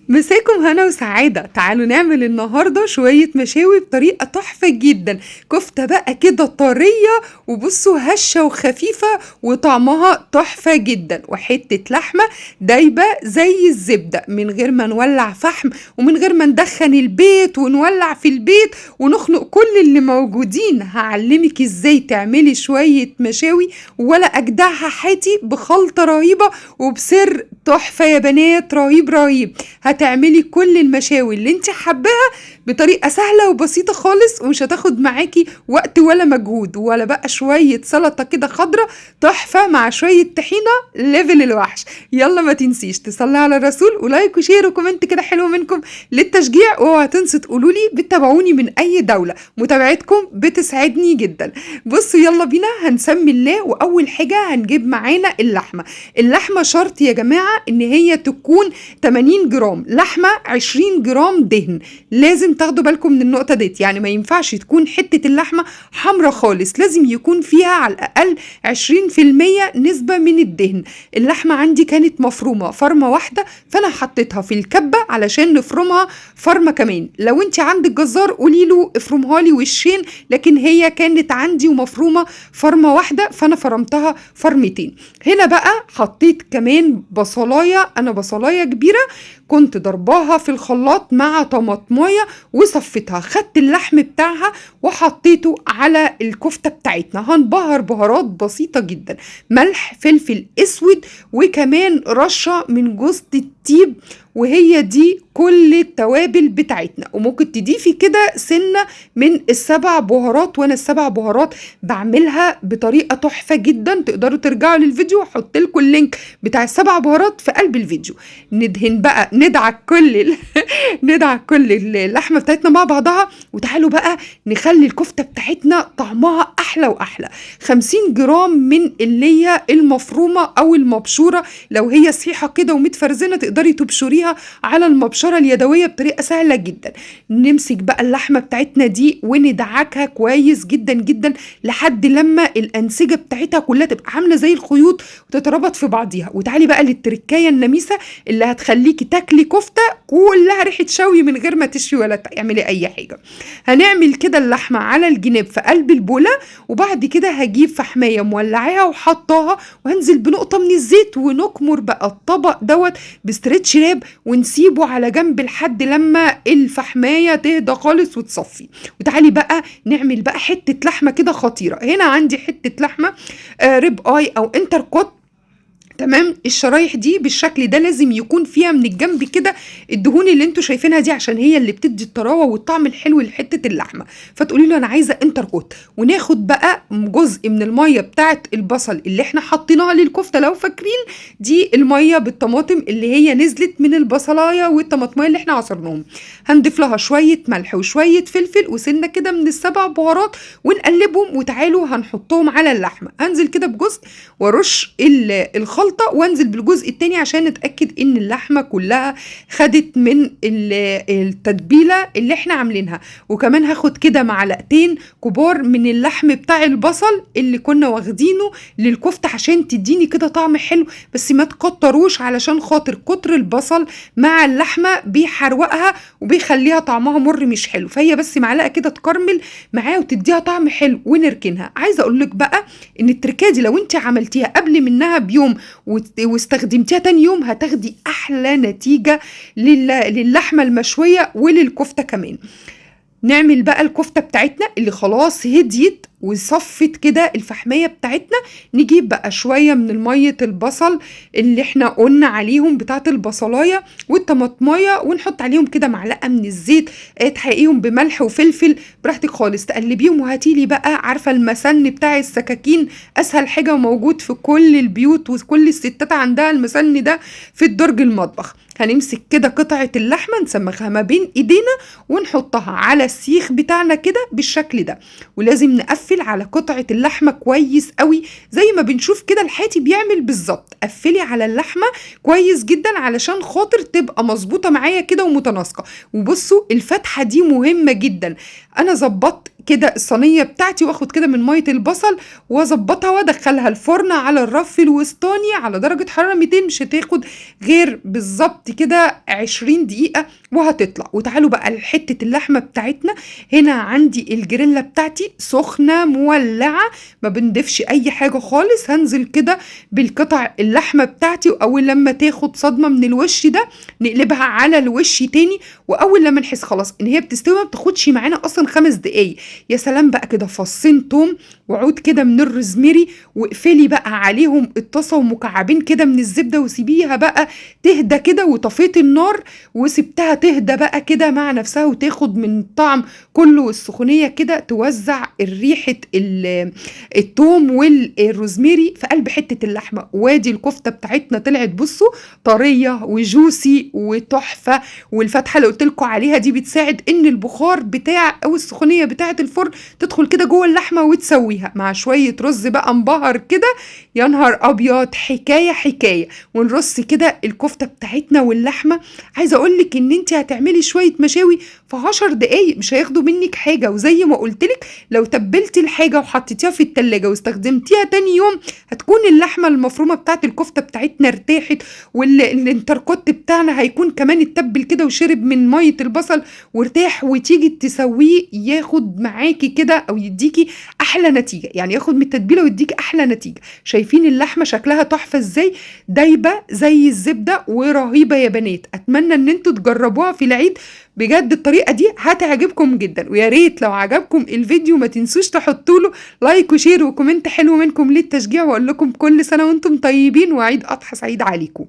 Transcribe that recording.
مساكم هنا وسعادة. تعالوا نعمل النهاردة شوية مشاوي بطريقة تحفة جدا. كفتة بقى كده طرية، وبصوا هشة وخفيفة وطعمها تحفة جدا، وحتة لحمة دايبة زي الزبدة من غير ما نولع فحم ومن غير ما ندخن البيت ونولع في البيت ونخنق كل اللي موجودين. هعلمك ازاي تعملي شوية مشاوي ولا اجدعها حياتي بخلطة رهيبة وبسر تحفة يا بنات، رهيب رهيب. هتعملي كل المشاوي اللي انت حباها بطريقة سهلة وبسيطة خالص، ومش هتاخد معاكي وقت ولا مجهود، ولا بقى شوية سلطة كده خضرة تحفة مع شوية طحينة ليفل الوحش. يلا ما تنسيش تصلي على الرسول ولايك وشير وكومنت كده حلو منكم للتشجيع، واوعوا تنسوا تقولولي بتتابعوني من اي دولة. متابعتكم بتسعدني جدا. بصوا يلا بينا هنسمي الله. واول حاجة هنجيب معانا اللحمة شرط يا جماعة ان هي تكون 80 جرام لحمة، 20 جرام دهن. لازم تاخدوا بالكم من النقطة ديت، يعني ما ينفعش تكون حتة اللحمة حمرة خالص، لازم يكون فيها على الأقل 20% نسبة من الدهن. اللحمة عندي كانت مفرومة فرمة واحدة، فأنا حطيتها في الكبة علشان نفرمها فرمة كمان. لو انت عندك جزار قوليله افرمها لي وشين، لكن هي كانت عندي ومفرومة فرمة واحدة فأنا فرمتها فرمتين. هنا بقى حطيت كمان بصلاية، أنا بصلاية كبيرة كنت ضرباها في الخلاط مع طماطمايه وصفتها. خدت اللحم بتاعها وحطيته على الكفتة بتاعتنا. هنبهر بهارات بسيطة جدا، ملح، فلفل اسود، وكمان رشة من جوز الطيب، وهي دي كل التوابل بتاعتنا. وممكن تضيفي كده سنة من السبع بهارات، وانا السبع بهارات بعملها بطريقة تحفة جدا. تقدروا ترجعوا للفيديو واحط لكم اللينك بتاع السبع بهارات في قلب الفيديو. ندهن بقى ندعك ندعك كل اللحمة بتاعتنا مع بعضها. وتعالوا بقى نخلي الكفتة بتاعتنا طعمها احلى واحلى. 50 جرام من اللي هي المفرومة او المبشورة، لو هي صحيحة كده ومتفرزنة تقدري تبشريها على المبشرة اليدوية بطريقة سهلة جدا. نمسك بقى اللحمة بتاعتنا دي وندعكها كويس جدا جدا لحد لما الأنسجة بتاعتها كلها تبقى عاملة زي الخيوط وتتربط في بعضيها. وتعالي بقى للتركاية النميسة اللي هتخليكي تاكلي كفتة كلها ريحة شوي من غير ما تشوي ولا تعملي أي حاجة. هنعمل كده اللحمة على الجناب في قلب البولة، وبعد كده هجيب فحماية مولعاها وحطاها، وهنزل بنقطة من الزيت ونكمر بقى الطبق دوت بستريتش راب ونسيبه على جنب لحد لما الفحماية تهدى خالص وتصفي. وتعالي بقى نعمل بقى حتة لحمة كده خطيرة. هنا عندي حتة لحمة ريب اي او انتركوت. تمام، الشرايح دي بالشكل ده لازم يكون فيها من الجنب كده الدهون اللي انتوا شايفينها دي، عشان هي اللي بتدي الطراوه والطعم الحلو لحته اللحمه. فتقولي له انا عايزه انتركوت. وناخد بقى جزء من الميه بتاعه البصل اللي احنا حطيناها للكفته، لو فاكرين دي الميه بالطماطم اللي هي نزلت من البصلايه والطماطمايه اللي احنا عصرناهم. هنضيف لها شويه ملح وشويه فلفل وسنه كده من السبع بهارات ونقلبهم. وتعالوا هنحطهم على اللحمه. هنزل كده بجزء وارش الخلطه، وانزل بالجزء التاني عشان نتأكد ان اللحمة كلها خدت من التتبيلة اللي احنا عاملينها. وكمان هاخد كده معلقتين كبار من اللحم بتاع البصل اللي كنا واخدينه للكفتة عشان تديني كده طعم حلو، بس ما تكتروش علشان خاطر كتر البصل مع اللحمة بيحروقها وبيخليها طعمها مر مش حلو. فهي بس معلقة كده تكرمل معاه وتديها طعم حلو ونركنها. عايزة اقولك بقى ان التركية دي لو انت عملتيها قبل منها بيوم واستخدمتيها تاني يوم هتاخدي احلى نتيجة للحمة المشوية وللكفتة كمان. نعمل بقى الكفتة بتاعتنا اللي خلاص هديت وصفت كده الفحمية بتاعتنا. نجيب بقى شوية من المية البصل اللي احنا قلنا عليهم بتاعت البصلاية والطماطماية، ونحط عليهم كده معلقة من الزيت، تحقيهم بملح وفلفل براحتك خالص، تقلبيهم. وهاتيلي بقى عارفة المسن بتاع السكاكين، اسهل حاجة موجود في كل البيوت وكل الستات عندها المسن ده في الدرج المطبخ. هنمسك كده قطعة اللحمة نسمخها ما بين ايدينا ونحطها على السيخ بتاعنا كده بالشكل ده. ولازم نقفل على قطعة اللحمة كويس قوي زي ما بنشوف كده الحاتي بيعمل بالظبط. قفلي على اللحمة كويس جدا علشان خاطر تبقى مظبوطة معايا كده ومتناسقة. وبصوا الفتحة دي مهمة جدا. انا ظبطت كده الصينيه بتاعتي واخد كده من ميه البصل واظبطها وادخلها الفرن على الرف الوسطاني على درجه حراره 200، مش هتاخد غير بالظبط كده 20 دقيقه وهتطلع. وتعالوا بقى لحته اللحمه بتاعتنا. هنا عندي الجريلا بتاعتي سخنه مولعه، ما بنضيفش اي حاجه خالص. هنزل كده بالقطع اللحمه بتاعتي، واول لما تاخد صدمه من الوش ده نقلبها على الوش تاني، واول لما نحس خلاص ان هي بتستوي ما بتاخدش معانا اصلا 5 دقايق. يا سلام بقى كده فصين توم وعود كده من الروزميري، واقفلي بقى عليهم الطاسه ومكعبين كده من الزبده وسيبيها بقى تهدى كده. وطفيت النار وسبتها تهدى بقى كده مع نفسها وتاخد من الطعم كله، والسخونيه كده توزع ريحه التوم والروزميري في قلب حته اللحمه. وادي الكفته بتاعتنا طلعت بصوا طريه وجوسي وتحفه. والفتحه اللي قلت لكم عليها دي بتساعد ان البخار بتاع او السخونيه بتاعه الفرن تدخل كده جوه اللحمه وتسويها مع شويه رز بقى مبهر كده. يا نهار ابيض، حكايه حكايه. ونرص كده الكفته بتاعتنا واللحمه. عايزه اقول لك ان انت هتعملي شويه مشاوي في 10 دقايق مش هياخدوا منك حاجه. وزي ما قلت لك لو تبلتي الحاجه وحطيتيها في التلاجة واستخدمتيها تاني يوم هتكون اللحمه المفرومه بتاعه الكفته بتاعتنا ارتاحت، والانتركوت بتاعنا هيكون كمان اتبل كده وشرب من ميه البصل وارتاح. وتيجي تسويه ياخد معاكي كده او يديكي احلى نتيجه، يعني ياخد من التتبيله ويديكي احلى نتيجه. شايفين اللحمه شكلها تحفه ازاي، دايبه زي الزبده ورهيبه يا بنات. اتمنى ان انتوا تجربوها في العيد بجد، الطريقه دي هتعجبكم جدا. ويا ريت لو عجبكم الفيديو ما تنسوش تحطوا له لايك وشير وكومنت حلو منكم للتشجيع. واقول لكم كل سنه وانتم طيبين وعيد اضحى سعيد عليكم.